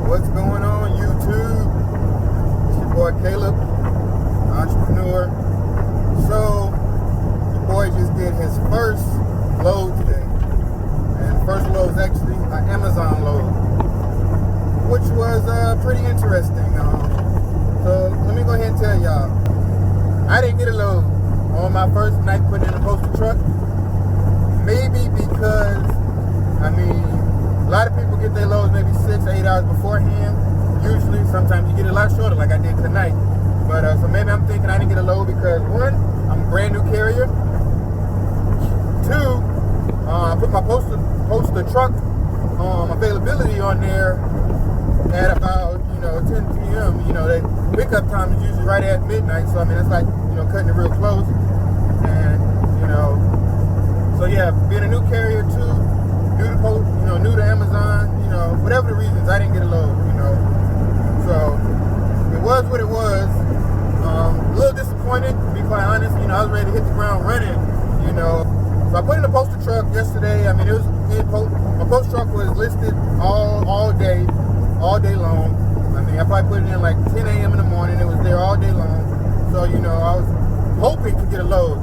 What's going on, YouTube? It's your boy Caleb, entrepreneur. So, your boy just did his first load today. And the first load is actually an Amazon load, which was pretty interesting. So, let me go ahead and tell y'all. I didn't get a load on my first night putting in a postal truck. Maybe because, a lot of people get their loads maybe 6 or 8 hours beforehand. Usually, sometimes you get it a lot shorter, like I did tonight. But so maybe I'm thinking I didn't get a load because one, I'm a brand new carrier. Two, I put my postal truck availability on there at about 10 p.m. The pickup time is usually right at midnight. So it's like cutting it real close. And so yeah, being a new carrier too. New to Amazon, whatever the reasons, I didn't get a load, So, it was what it was. A little disappointed, to be quite honest. I was ready to hit the ground running, So, I put in a postal truck yesterday. My postal truck was listed all day long. I probably put it in like 10 a.m. in the morning. It was there all day long. So, I was hoping to get a load.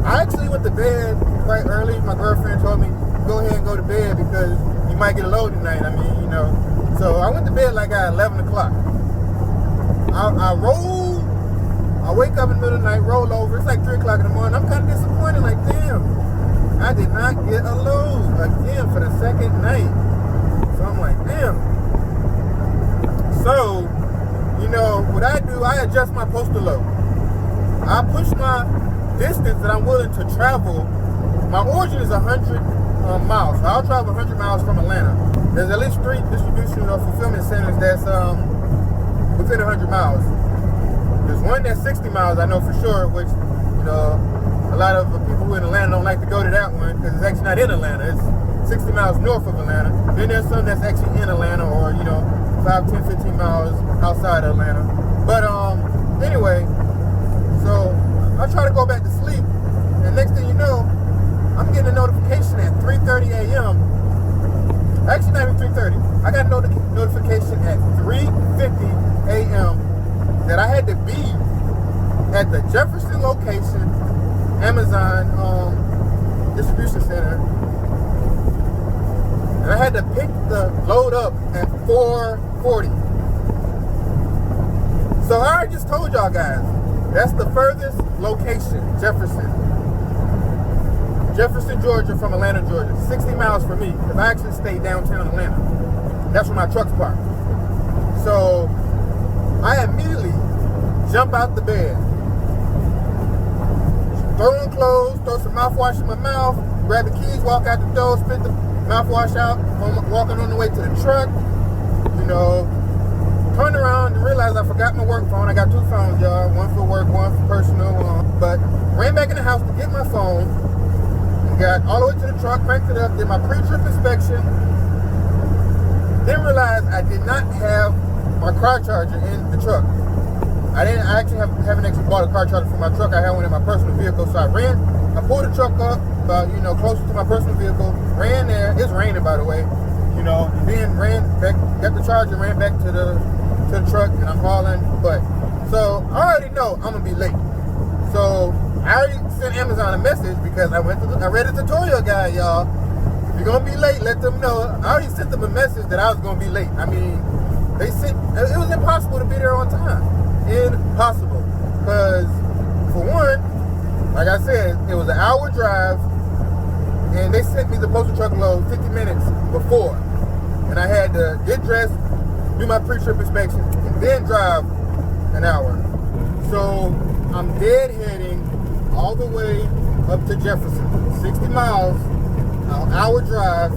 I actually went to bed quite early. My girlfriend told me, go ahead and go to bed because you might get a load tonight. So I went to bed like at 11 o'clock. I wake up in the middle of the night, roll over. It's like 3 o'clock in the morning. I'm kind of disappointed, like, damn, I did not get a load again for the second night. So I'm like, damn. So, what I do, I adjust my postal load. I push my distance that I'm willing to travel. My origin is 100 miles. So I'll travel 100 miles from Atlanta. There's at least 3 distribution or fulfillment centers that's within 100 miles. There's one that's 60 miles, I know for sure, which, a lot of people who in Atlanta don't like to go to that one because it's actually not in Atlanta. It's 60 miles north of Atlanta. Then there's some that's actually in Atlanta or, 5, 10, 15 miles outside of Atlanta. But anyway, so I try to go back to sleep, and next thing you know, I'm getting a notification at 3:30 a.m. Actually, not even 3:30. I got a notification at 3:50 a.m. that I had to be at the Jefferson location, Amazon distribution center. And I had to pick the load up at 4:40. So I already just told y'all guys, that's the furthest location, Jefferson, Georgia from Atlanta, Georgia. 60 miles from me. If I actually stay downtown Atlanta. That's where my truck's parked. So I immediately jump out the bed. Throw on clothes, throw some mouthwash in my mouth, grab the keys, walk out the door, spit the mouthwash out, walking on the way to the truck. Turned around and realized I forgot my work phone. I got 2 phones, y'all. One for work, one for personal. But ran back in the house to get my phone. Got all the way to the truck, cranked it up, did my pre-trip inspection. Then realized I did not have my car charger in the truck. I actually haven't actually bought a car charger for my truck. I had one in my personal vehicle. So I pulled the truck up about, closer to my personal vehicle, ran there. It's raining, by the way. Then ran back, got the charger, ran back to the truck, and I'm hauling butt. So I already know I'm gonna be late. So I already sent Amazon a message because I read a tutorial guide, y'all. If you're gonna be late, let them know. I already sent them a message that I was gonna be late. It was impossible to be there on time. Impossible. Because for one, like I said, it was an hour drive, and they sent me the postal truck load 50 minutes before. And I had to get dressed, do my pre-trip inspection, and then drive an hour. So I'm deadheading all the way up to Jefferson, 60 miles, an hour drive,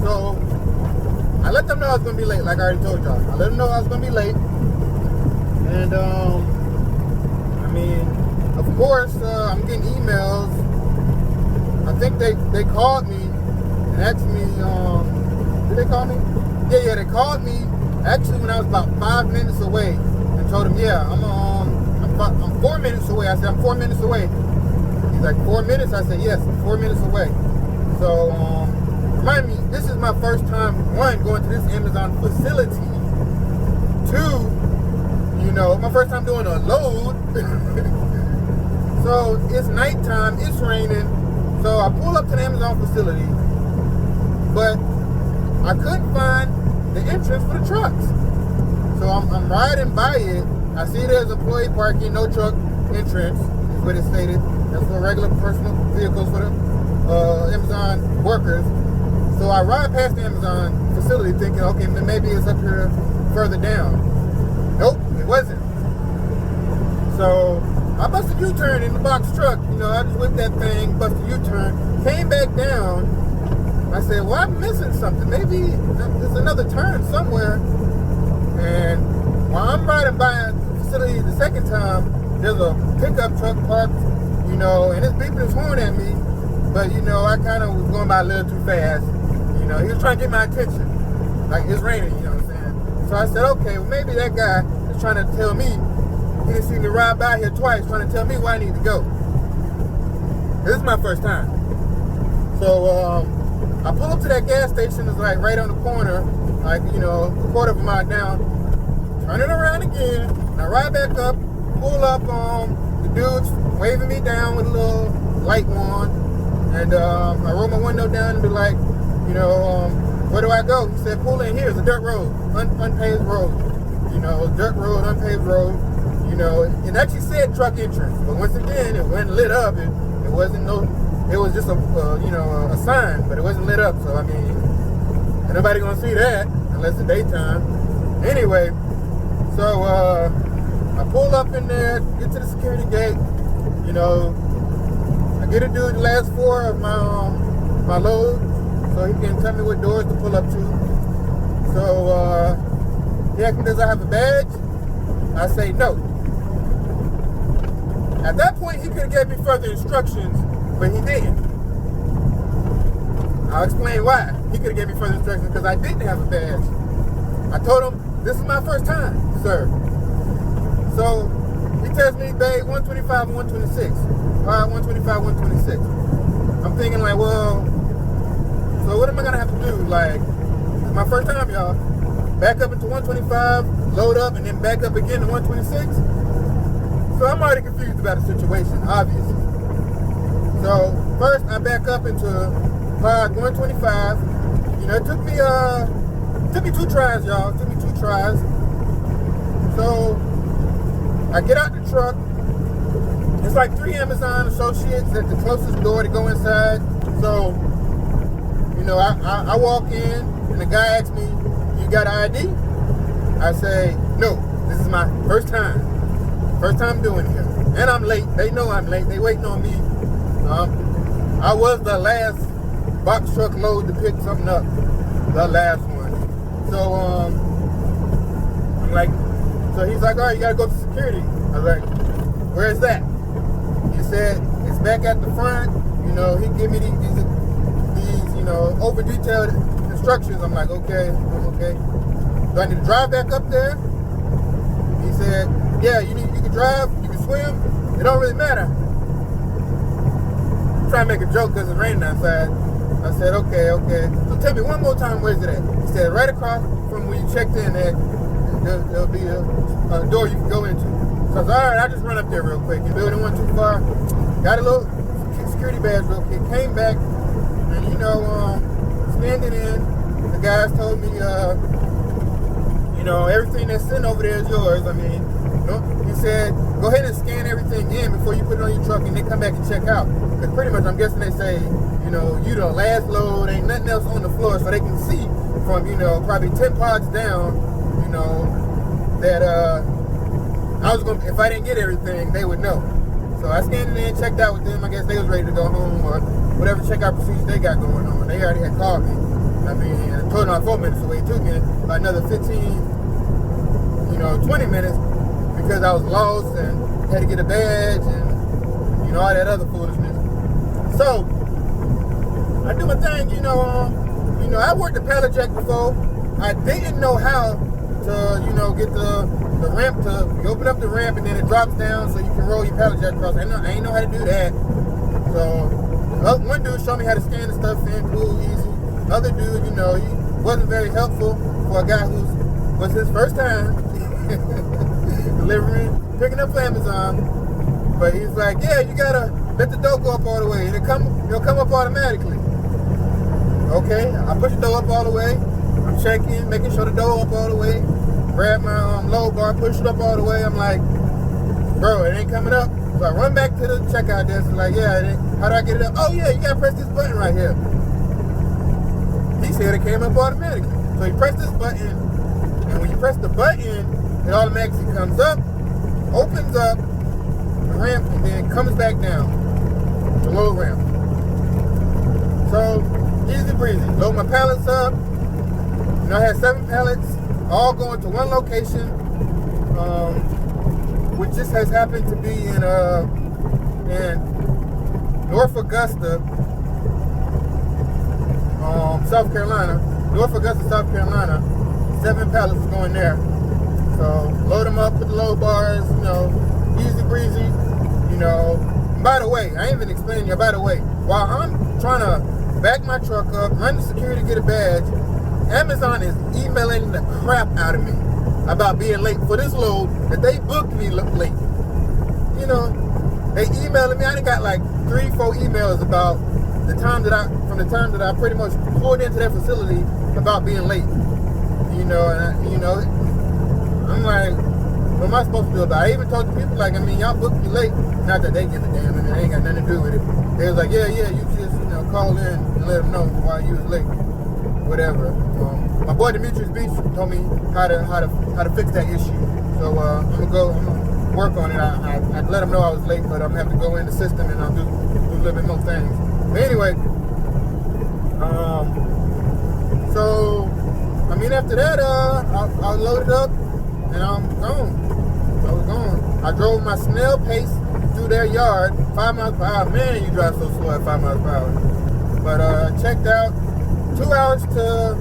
so I let them know I was going to be late, like I already told y'all. I let them know I was going to be late, and, of course, I'm getting emails. I think they called me and asked me, did they call me? Yeah, they called me, actually, when I was about 5 minutes away, and told them, yeah, I'm 4 minutes away. I said, I'm 4 minutes away. He's like, 4 minutes? I said, yes, I'm 4 minutes away. So, remind me, this is my first time, one, going to this Amazon facility. Two, my first time doing a load. So it's nighttime, it's raining. So I pull up to the Amazon facility, but I couldn't find the entrance for the trucks. So I'm riding by it. I see there's employee parking, no truck entrance, is what it stated. That's for regular personal vehicles for the Amazon workers. So I ride past the Amazon facility thinking, okay, maybe it's up here further down. Nope, it wasn't. So I busted a U-turn in the box truck. I just whipped that thing, busted a U-turn, came back down. I said, well, I'm missing something. Maybe there's another turn somewhere. And while I'm riding by the facility the second time, there's a pickup truck parked, and it's beeping its horn at me. But, I kind of was going by a little too fast. He was trying to get my attention. Like, it's raining, you know what I'm saying? So I said, okay, well, maybe that guy is trying to tell me. He didn't see me ride by here twice, trying to tell me where I need to go. This is my first time. So, I pull up to that gas station. It's like right on the corner, like, a quarter of a mile down. Turn it around again. And I ride back up, pull up, the dude's waving me down with a little light on. And I roll my window down and be like, where do I go? He said, pull in here. It's a dirt road, unpaved road. Dirt road, unpaved road. It actually said truck entrance. But once again, it wasn't lit up. It wasn't it was just a sign, but it wasn't lit up. So, ain't nobody gonna see that unless it's daytime. Anyway, so I pull up in there, get to the security gate. I get to do the last four of my load, so he can tell me what doors to pull up to. So he asked me, does I have a badge? I say no. At that point, he could have gave me further instructions, but he didn't. I'll explain why. He could have gave me further instructions because I didn't have a badge. I told him, this is my first time, sir. So he tells me, babe, 125 and 126. All right, 125, 126. I'm thinking like, well, so what am I gonna have to do? Like, it's my first time, y'all. Back up into 125, load up, and then back up again to 126. So I'm already confused about the situation, obviously. So first I back up into pod 125. It took me 2 tries, y'all. It took me 2 tries. So I get out the truck. It's like 3 Amazon associates at the closest door to go inside. So, I walk in and the guy asks me, you got ID? I say, no, this is my first time. First time doing it. And I'm late. They know I'm late. They waiting on me. I was the last box truck load to pick something up. The last one. So, I'm like, so he's like, all right, you gotta go to security. I was like, where is that? He said, it's back at the front. He give me these over detailed instructions. I'm like, okay. Do I need to drive back up there? He said, yeah, you can drive, you can swim, it don't really matter. I'm trying to make a joke because it's raining outside. I said, okay. So tell me one more time, where's it at? He said, right across from where you checked in at, there'll be a door you can go into. So I said, all right, I'll just run up there real quick. Your building wasn't too far. Got a little security badge real quick. Came back, and scanned it in. The guys told me, everything that's sitting over there is yours. He said, go ahead and scan everything in before you put it on your truck and then come back and check out. Because pretty much I'm guessing they say, you the last load, ain't nothing else on the floor, so they can see from, probably 10 pods down, that I was if I didn't get everything, they would know. So I scanned it in, checked out with them. I guess they was ready to go home or whatever checkout procedures they got going on. They already had called me. I told them I was 4 minutes away. It took me another 15, 20 minutes because I was lost and had to get a badge and, all that other foolishness. So, I do my thing, I worked the pallet jack before. I didn't know how to, get the ramp you open up the ramp and then it drops down so you can roll your pallet jack across. I ain't know how to do that. So, one dude showed me how to scan the stuff in, cool, easy. other dude, he wasn't very helpful for a guy who was his first time picking up for Amazon. But he's like, yeah, you gotta let the door go up all the way, and it'll come up automatically. Okay, I push the door up all the way. I'm checking, making sure the door up all the way. Grab my low bar, push it up all the way. I'm like, bro, it ain't coming up. So I run back to the checkout desk. Like, yeah, it ain't. How do I get it up? Oh yeah, you gotta press this button right here. He said it came up automatically. So you press this button, and when you press the button, it automatically comes up, opens up the ramp, and then comes back down the low ramp. So easy breezy. Load my pallets up. I had 7 pallets, all going to one location, which just has happened to be in North Augusta, South Carolina. North Augusta, South Carolina. 7 pallets is going there. So load them up, put the load bars, easy breezy. By the way, I ain't even explaining you. By the way, while I'm trying to back my truck up, run the security, get a badge, Amazon is emailing the crap out of me about being late for this load that they booked me late. They emailing me. I done got like 3-4 emails about from the time that I pretty much pulled into their facility about being late. I'm like, what am I supposed to do about it? I even told the people, like, y'all booked me late. Not that they give a damn, it ain't got nothing to do with it. They was like, yeah, you just, call in and let them know why you was late. Whatever. My boy Demetrius Beach told me how to fix that issue. So I'm gonna work on it. I let him know I was late, but I'm gonna have to go in the system and I'll do a little bit more things. But anyway, so after that, I loaded up and I'm gone. I was gone. I drove my snail pace through their yard, 5 miles per hour. Man, you drive so slow at 5 miles per hour. But checked out. 2 hours to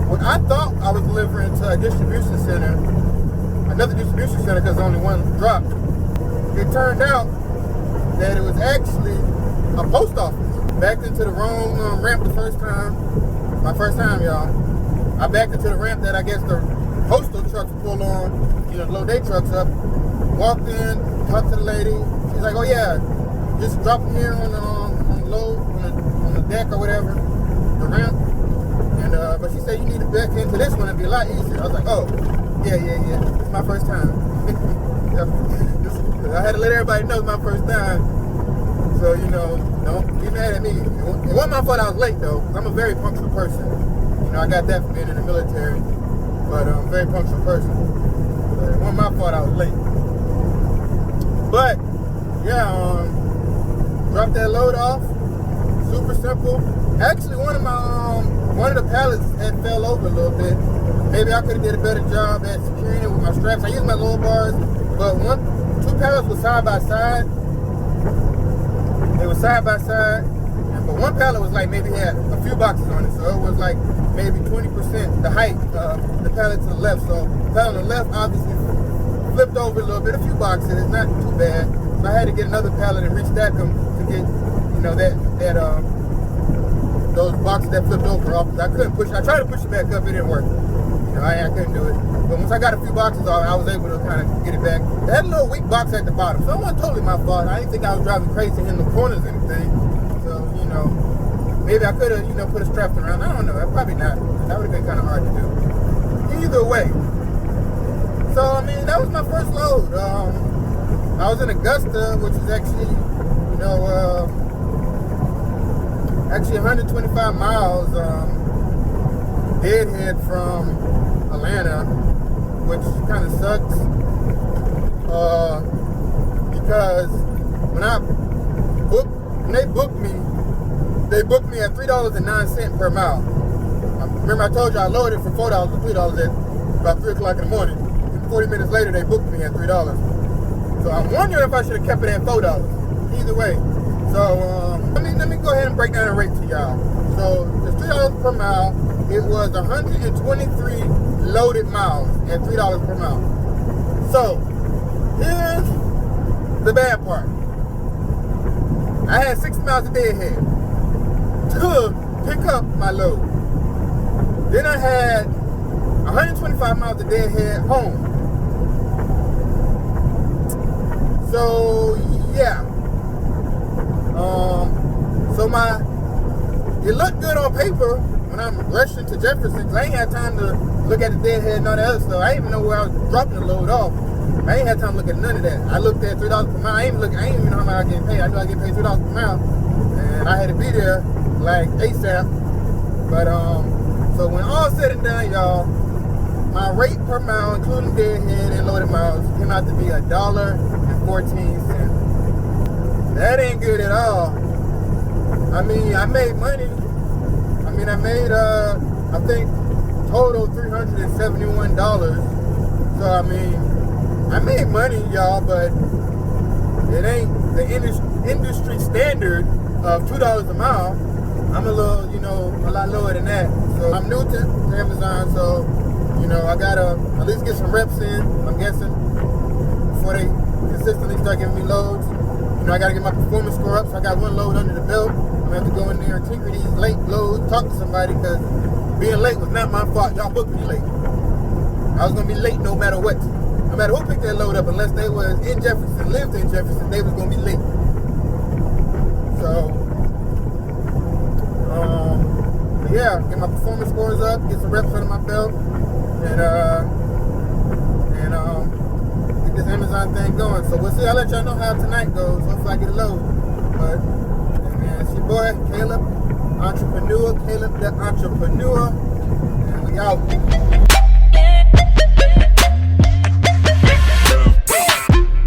what I thought I was delivering to a distribution center, another distribution center, because only one dropped. It turned out that it was actually a post office. Backed into the wrong ramp the first time. My first time, y'all. I backed into the ramp that I guess the postal trucks pull on, load their trucks up. Walked in, talked to the lady. She's like, oh yeah, just drop them here on the deck or whatever, the ramp. But she said you need to back into this one, it'd be a lot easier. I was like, oh, yeah. It's my first time. I had to let everybody know it's my first time. So, don't get mad at me. It wasn't my fault I was late, though, because I'm a very punctual person. I got that from being in the military, but I'm a very punctual person. But it wasn't my fault I was late. But, yeah, dropped that load off. Super simple. Actually, one of the pallets had fell over a little bit. Maybe I could have did a better job at securing it with my straps. I used my low bars, but 2 pallets were side by side. They were side by side, but one pallet was like maybe had a few boxes on it, so it was like maybe 20% the height of the pallet to the left. So the pallet on the left obviously flipped over a little bit, a few boxes. It's not too bad. So I had to get another pallet and restack them to get those boxes that flipped over off. I couldn't push. I tried to push it back up. It didn't work. I couldn't do it. But once I got a few boxes off, I was able to kind of get it back. They had a little weak box at the bottom, so it wasn't totally my fault. I didn't think I was driving crazy in the corners or anything. So, maybe I could have, put a strap around. I don't know. Probably not. That would have been kind of hard to do. Either way. So, that was my first load. I was in Augusta, which is actually, actually 125 miles deadhead from Atlanta, which kind of sucks because when they booked me at $3.09 per mile. Remember I told you I loaded for $4 or $3 at about 3 o'clock in the morning. And 40 minutes later they booked me at $3. So I'm wondering if I should have kept it at $4. Either way. So let me go ahead and break down the rate to y'all. So it's $3 per mile. It was 123 loaded miles at $3 per mile. So here's the bad part. I had 60 miles a day ahead to pick up my load. Then I had 125 miles a deadhead home. So yeah. It looked good on paper when I'm rushing to Jefferson, because I ain't had time to look at the deadhead and all that other stuff. I didn't even know where I was dropping the load off. I ain't had time to look at none of that. I looked at $3 per mile. I ain't even know how much I was getting paid. I knew I get paid $3 per mile, and I had to be there like ASAP. But so when all said and done, y'all, my rate per mile, including deadhead and loaded miles, came out to be $1.14. That ain't good at all. I mean, I made money. I made I think total $371. So I mean, I made money, y'all, but it ain't the industry standard of $2 a mile. I'm a little, a lot lower than that. So I'm new to Amazon, so I gotta at least get some reps in, I'm guessing, before they consistently start giving me loads. I gotta get my performance score up, so I got one load under the belt. I'm gonna have to go in there and tinker these late loads, talk to somebody, because being late was not my fault. Y'all booked me late. I was gonna be late no matter what. No matter who picked that load up, unless they was in Jefferson, lived in Jefferson, they was gonna be late. So, yeah, get my performance scores up, get some reps under my belt, and get this Amazon thing going. So we'll see. I'll let y'all know how tonight goes. Hopefully I get a load. But man, it's your boy Caleb, Caleb the entrepreneur, and we out.